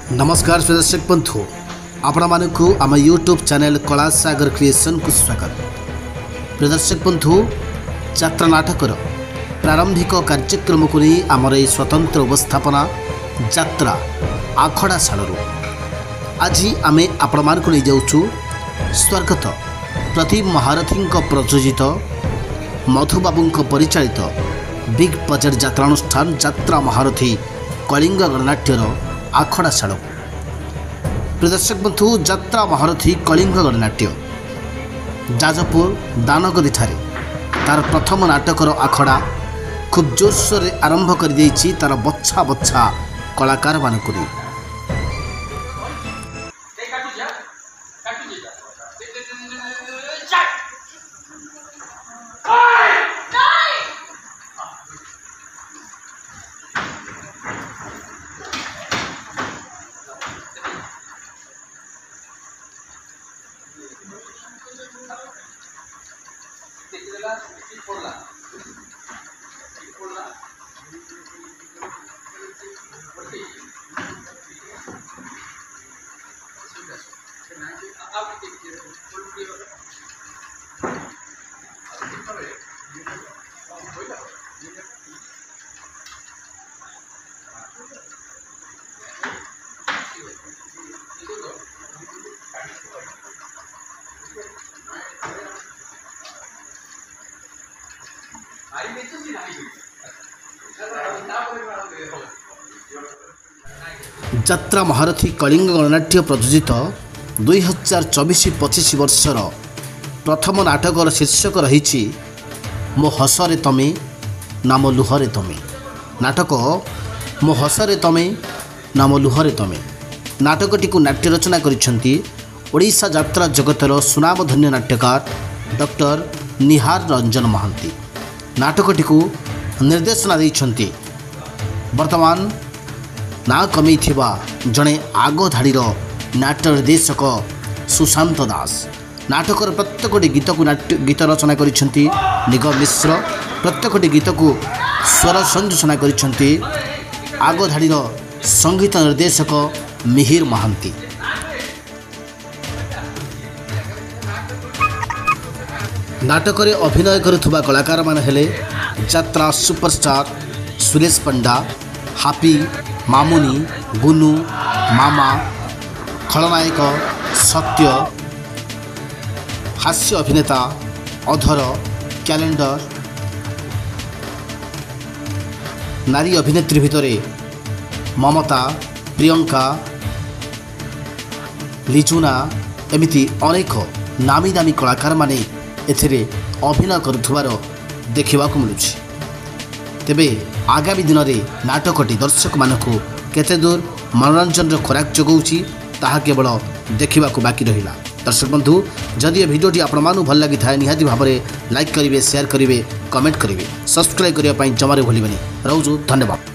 नमस्कार दर्शक बंधु आपण मानकु आम यूट्यूब चैनल कला सागर क्रिएशन को स्वागत। प्रदर्शक बंधु यात्रा नाटकर प्रारंभिक कार्यक्रम को नहीं आमर ये स्वतंत्र उपस्थापना यात्रा आखड़ा शालू आज आम आपण मानकु नहीं जाऊँ स्वर्गत प्रदीप महारथी प्रयोजित मधुबाबू परिचालित बिग बजेट यात्रानुष्ठान यात्रा महारथी कलिंग गणनाट्यर आखड़ा शाल। प्रदर्शक बंधु यात्रा महारथी कलिंग गणनाट्य जाजपुर दानगदी ठारे तार प्रथम नाटकर आखड़ा खूब जोरसोर आरंभ कर देइछि तार बच्छा बच्छा कलाकार मानक। यात्रा महारथी कलिंग गणनाट्य प्रयोजित 2024-25 वर्षर प्रथम नाटकर शीर्षक रही मो हसरे तमे नाम लुहरे तमे। नाटक मो हसरे तमे नाम लुहरे तमे नाटकटी को नाट्य रचना करिसेंती ओडिशा यात्रा जगतर सुनामधन्य नाट्यकार डॉक्टर निहार रंजन महांती। नाटकटी को निर्देशना देइछंती वर्तमान ना कमी जड़े आग धाड़ीर नाट्य निर्देशक सुशांत दास। नाटकर प्रत्येक गीत को गीत रचना करिसेंती निगम मिश्र। प्रत्येक गीत को स्वर संयोजना करिसेंती आग धाड़ीर संगीत निर्देशक मिहिर महांती। नाटक अभिनय करुवा कलाकार मान हेले यात्रा सुपरस्टार सुरेश पंडा, हापी, मामुनी, गुनु, मामा, खलनायक सत्य, हास्य अभिनेता अधर, कैलेंडर, नारी अभिनेत्री भितर ममता, प्रियंका, लिजुना एमिति अनेक नामी दामी कलाकार माने एथिरे अभिनय करुथुवार देखा मिलूँ। तेबे आगामी दिन में नाटकटी दर्शक मानक केते दूर मनोरंजन खोराक जगाऊँगी ताहा केवल देखा बाकी रहा। दर्शक बंधु जदि ये भिडियोटी आपण भल लगी था निहाती भाव में लाइक करेंगे, शेयर करेंगे, कमेंट करेंगे, सब्सक्राइब करने जमारे भूलें। रोजु धन्यवाद।